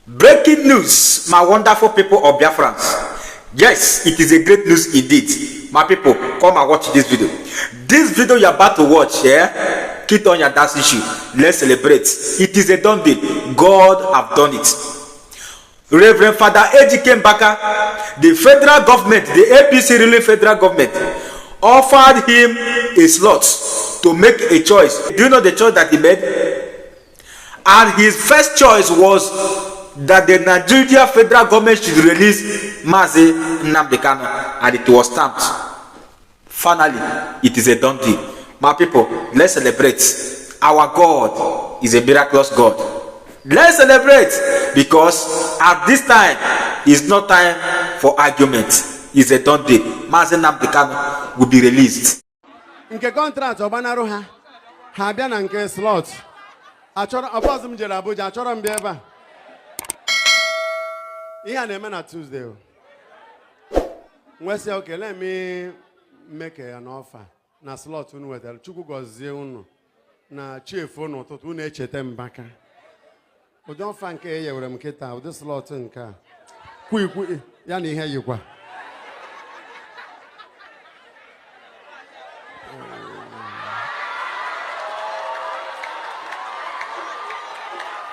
Breaking news, my wonderful people of Biafrans. Yes, it is a great news indeed. My people, come and watch this video. This video you're about to watch, yeah? Keep on your dance issue. Let's celebrate. It is a done deal. God have done it. Reverend Father Ejike Mbaka, the federal government, the APC ruling federal government, offered him a slot to make a choice. Do you know the choice that he made? And his first choice was that the Nigerian federal government should release Mazi Nnamdi Kanu, and it was stamped. Finally, it is a done deal. My people, let's celebrate. Our God is a miraculous God. Let's celebrate, because at this time is not time for argument. It's a done deal. Mazi Nnamdi Kanu will be released. Nke contract obanaru ha bịa na nke slot. Achọrọ ọbọzụ m jere Abuja, achọrọ m bịa ebe a. Ihe a na-eme na Tuesday. Nwe sị okay, let me make an offer na slot unu wetara. Chukwu gọzie unu na chief n'ụtụtụ unu echeta Mbaka. Ụdị ọfa nke e yewere m kịta, ụdị slot nke a. Kwikwi ya na ihe yikwa.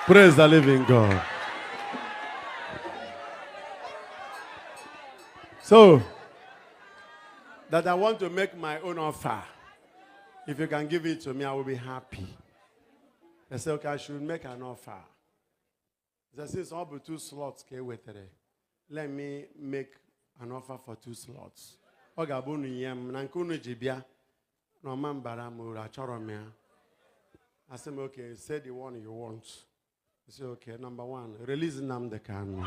Praise the living God. So, that I want to make my own offer. If you can give it to me, I will be happy. They say, okay, I should make an offer. They say, since all but 2 slots came with it, let me make an offer for 2 slots. I said, okay, say the one you want. I said, okay, number 1, release Nnamdi Kanu.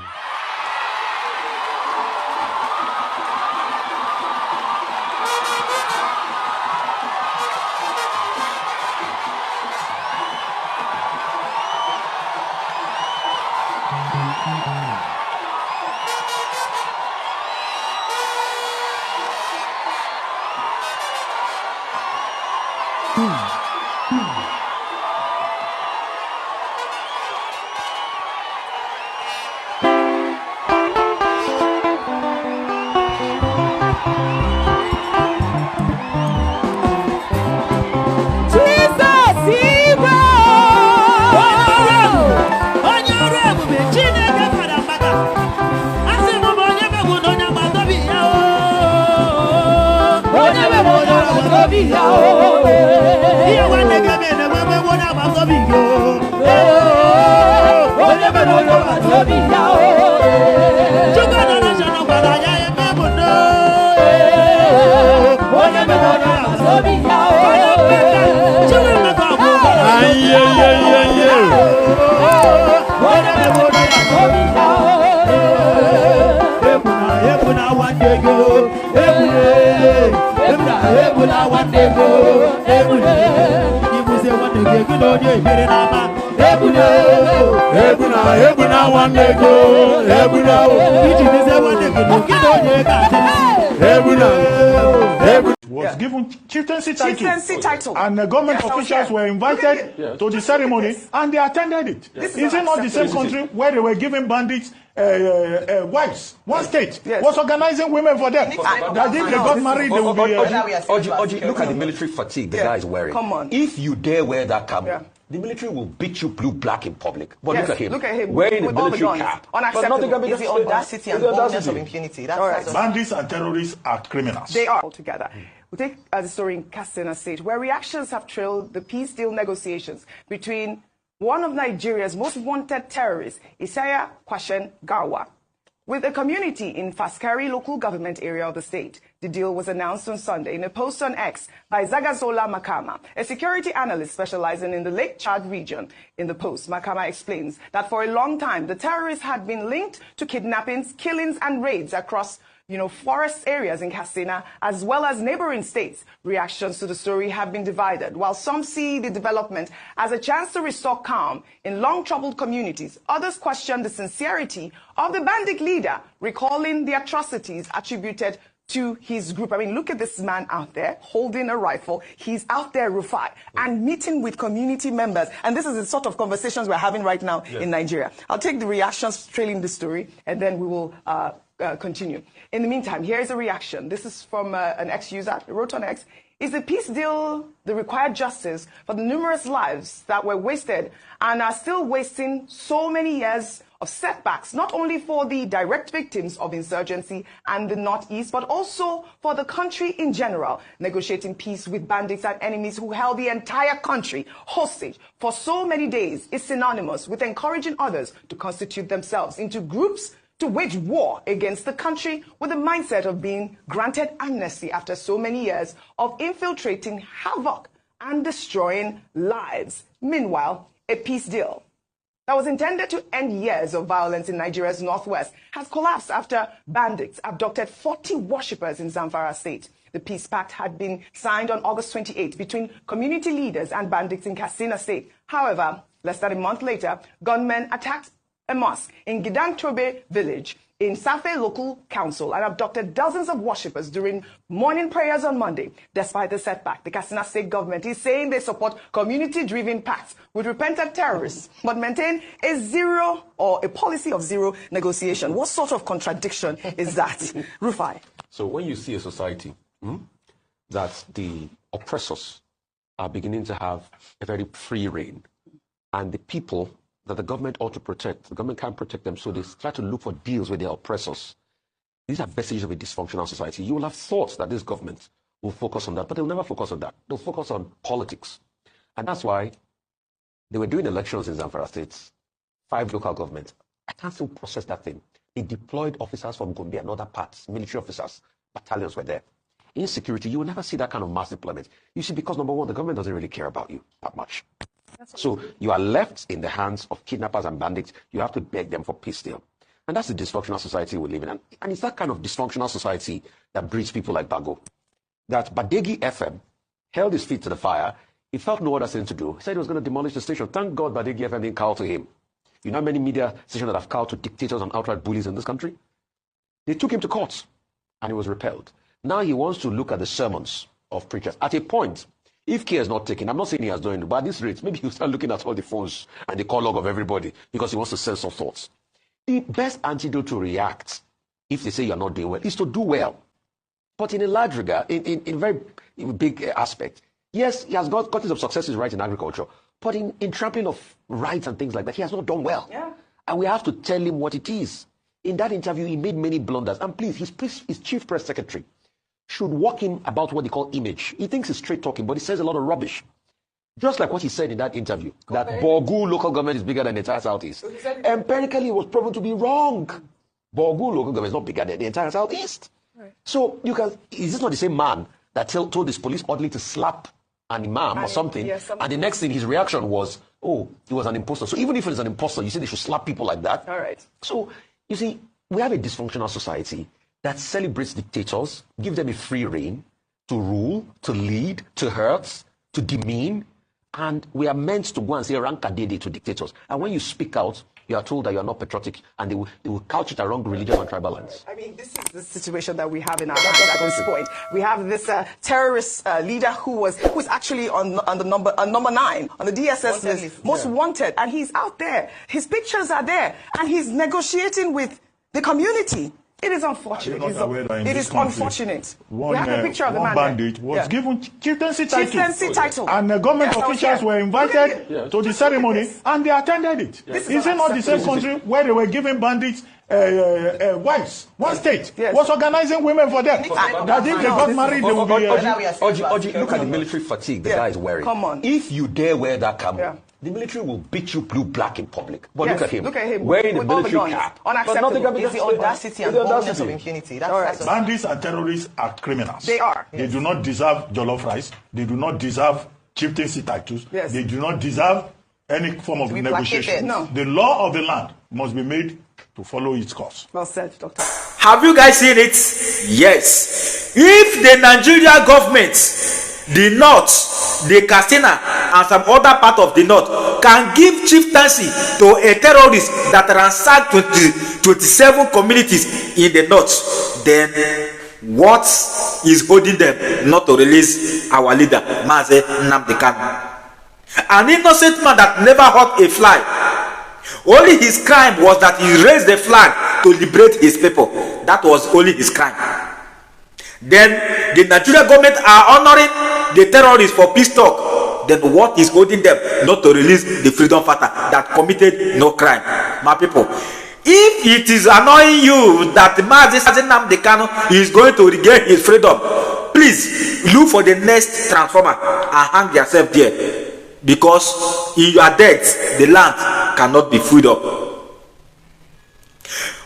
Was given chieftaincy title, and the government officials were invited to the ceremony, and they attended it. Is it not the same country where they were giving bandits wives? One state was organizing women for them. That if they got married, they would be... Look at the military fatigue the guy is wearing. Come on. If you dare wear that camo, the military will beat you blue black in public. But look at him wearing with the military all the cap. Unacceptable. It's the audacity and boldness of impunity. That's bandits and terrorists are criminals. They are altogether. We'll take the story in Katsina State, where reactions have trailed the peace deal negotiations between one of Nigeria's most wanted terrorists, Isaiah Kwashen Garwa, with a community in Faskari local government area of the state. The deal was announced on Sunday in a post on X by Zagazola Makama, a security analyst specializing in the Lake Chad region. In the post, Makama explains that for a long time, the terrorists had been linked to kidnappings, killings, and raids across forest areas in Katsina, as well as neighboring states. Reactions to the story have been divided. While some see the development as a chance to restore calm in long-troubled communities, others question the sincerity of the bandit leader, recalling the atrocities attributed to his group. I mean, look at this man out there holding a rifle. He's out there, Rufai, and meeting with community members. And this is the sort of conversations we're having right now in Nigeria. I'll take the reactions trailing the story, and then we will continue. In the meantime, here is a reaction. This is from an ex-user. He wrote on X, "Is the peace deal the required justice for the numerous lives that were wasted and are still wasting so many years of setbacks, not only for the direct victims of insurgency and the Northeast, but also for the country in general? Negotiating peace with bandits and enemies who held the entire country hostage for so many days is synonymous with encouraging others to constitute themselves into groups to wage war against the country with the mindset of being granted amnesty after so many years of infiltrating havoc and destroying lives. Meanwhile, a peace deal that was intended to end years of violence in Nigeria's northwest has collapsed after bandits abducted 40 worshippers in Zamfara state. The peace pact had been signed on August 28 between community leaders and bandits in Katsina state. However, less than a month later, gunmen attacked a mosque in Gidantobe village in Safe local council and abducted dozens of worshippers during morning prayers on Monday. Despite the setback, the Katsina state government is saying they support community-driven pacts with repentant terrorists, but maintain a policy of zero negotiation. What sort of contradiction is that? Rufai? So when you see a society that the oppressors are beginning to have a very free reign, and the people that the government ought to protect, the government can't protect them, so they try to look for deals with their oppressors. These are vestiges of a dysfunctional society. You will have thought that this government will focus on that, but they'll never focus on that. They'll focus on politics. And that's why they were doing elections in Zamfara State, 5 local governments. I can't still process that thing. They deployed officers from Gombe and other parts, military officers, battalions were there. In security, you will never see that kind of mass deployment. You see, because number one, the government doesn't really care about you that much. So you are left in the hands of kidnappers and bandits. You have to beg them for peace deal. And that's the dysfunctional society we live in. And it's that kind of dysfunctional society that breeds people like Bago. That Badegi FM held his feet to the fire. He felt no other thing to do. He said he was going to demolish the station. Thank God Badegi FM didn't cow to him. You know how many media stations that have cowed to dictators and outright bullies in this country? They took him to court and he was repelled. Now he wants to look at the sermons of preachers. At a point, if care is not taken, I'm not saying he has done it, but at this rate, maybe he'll start looking at all the phones and the call log of everybody because he wants to censor thoughts. The best antidote to react, if they say you're not doing well, is to do well. But in a large regard, in very big aspect, yes, he has gotten some successes right in agriculture, but in trampling of rights and things like that, he has not done well. Yeah. And we have to tell him what it is. In that interview, he made many blunders. And please, his chief press secretary should walk him about what they call image. He thinks he's straight talking, but he says a lot of rubbish. Just like what he said in that interview, that Borgu local government is bigger than the entire Southeast. So empirically, it was proven to be wrong. Borgu local government is not bigger than the entire Southeast. Right. So is this not the same man that told his police orderly to slap an imam or something? Yes, and the next thing, his reaction was, oh, he was an imposter. So even if it is an imposter, you say they should slap people like that. All right. So, you see, we have a dysfunctional society that celebrates dictators, give them a free reign to rule, to lead, to hurt, to demean. And we are meant to go and say rankadede to dictators. And when you speak out, you are told that you are not patriotic, and they will couch it around religion and tribal lines. I mean, this is the situation that we have in our hands at this point. We have this terrorist leader who's actually on the number 9 on the DSS list, most wanted, and he's out there. His pictures are there, and he's negotiating with the community. It is unfortunate. It is unfortunate. We have a picture of the man. Bandit was given chieftaincy title. And the government officials were invited to the ceremony, and they attended it. Is it not the same country where they were giving bandits wives? One state was organizing women for them. That if they got married, they would be... Oji, look at the military fatigue the guy is wearing. Come on. If you dare wear that camo, the military will beat you blue black in public. But look at him wearing the military cap. Unacceptable. It's the audacity and boldness of impunity. Bandits and terrorists are criminals. They are. They do not deserve jollof rice. They do not deserve chieftaincy titles. Yes. They do not deserve any form of negotiation. No. The law of the land must be made to follow its course. Well said, Doctor. Have you guys seen it? Yes. If the Nigerian government, the North, the Katsina, and some other part of the North can give chieftaincy to a terrorist that ransacked 27 communities in the North, then What is holding them not to release our leader, Mazi Nnamdi Kanu? An innocent man that never hurt a fly. Only his crime was that he raised the flag to liberate his people. That was only his crime. Then the Nigerian government are honoring the terrorists for peace talk. Then what is holding them not to release the freedom fighter that committed no crime? My people, if it is annoying you that Mazi Nnamdi Kanu is going to regain his freedom, please look for the next transformer and hang yourself there. Because in your death, the land cannot be freed up.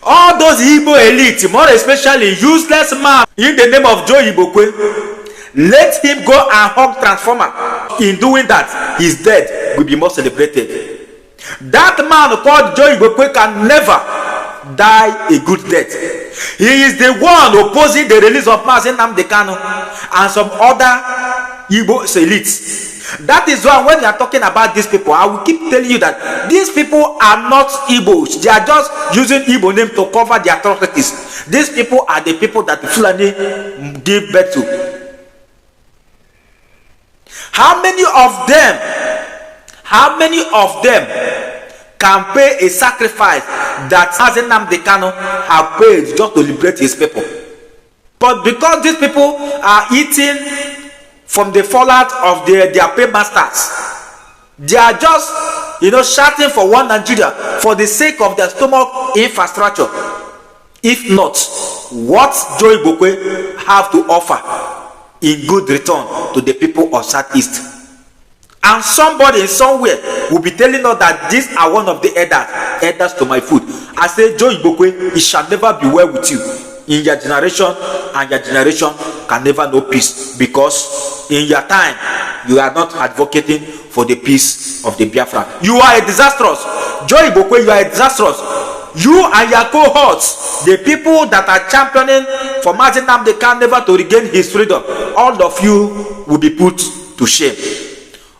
All those Igbo elite, more especially useless man in the name of Joe Ibokwe, let him go and hug transformer. In doing that, his death will be more celebrated. That man called Joe Ibokwe can never die a good death. He is the one opposing the release of Mazi Nnamdi Kanu and some other Igbo elites. That is why when we are talking about these people, I will keep telling you that these people are not Igbos. They are just using Igbo name to cover their atrocities. These people are the people that the Fulani give birth to. How many of them can pay a sacrifice that Mazi Nnamdi Kanu have paid just to liberate his people? But because these people are eating from the fallout of their paymasters, they are just shouting for one Nigeria for the sake of their stomach infrastructure. If not, what Joe Ibokwe have to offer in good return to the people of Southeast? And somebody somewhere will be telling us that these are one of the elders to my food. I say, Joe Ibokwe, it shall never be well with you in your generation, and your generation can never know peace, because in your time you are not advocating for the peace of the Biafra. You are a disastrous. Joe Ibokwe, you are a disastrous. You and your cohorts, the people that are championing for Mazi Nnamdi Kanu never to regain his freedom, all of you will be put to shame.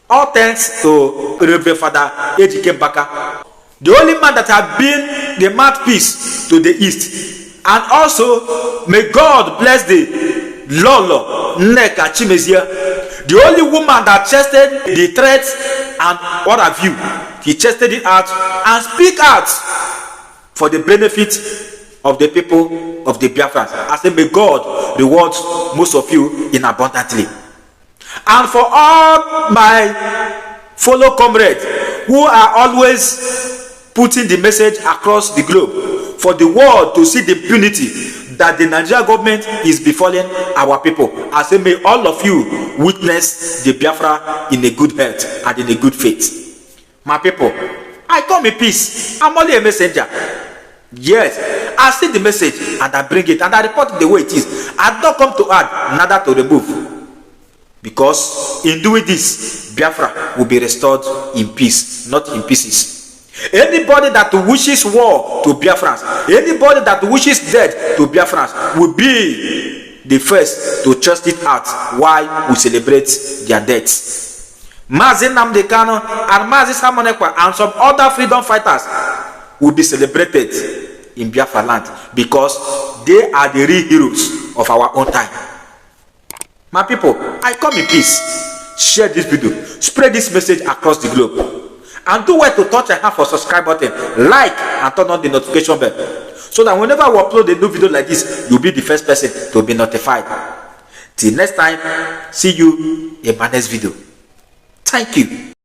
All thanks to Reverend Father Ejike Mbaka, the only man that has been the mouthpiece to the East. And also, may God bless the Lolo Nneka Chimezia, the only woman that chested the threats and what have you. He chested it out and speak out for the benefit of the people of the Biafra. I say, may God reward most of you in abundantly. And for all my fellow comrades who are always putting the message across the globe for the world to see the impunity that the Nigerian government is befalling our people, I say, may all of you witness the Biafra in a good health and in a good faith. My people, I come in peace. I'm only a messenger. Yes, I see the message and I bring it and I report it the way it is. I don't come to add, neither to remove. Because in doing this, Biafra will be restored in peace, not in pieces. Anybody that wishes war to Biafrans, anybody that wishes death to Biafrans will be the first to trust it out while we celebrate their deaths. Mazi Nnamdi Kanu and Mazi Samonekwa and some other freedom fighters will be celebrated in Biafra land because they are the real heroes of our own time. My people, I come in peace. Share this video, spread this message across the globe, and do well to touch and have a subscribe button, like, and turn on the notification bell, so that whenever we upload a new video like this, you'll be the first person to be notified. Till next time, see you in my next video. Thank you.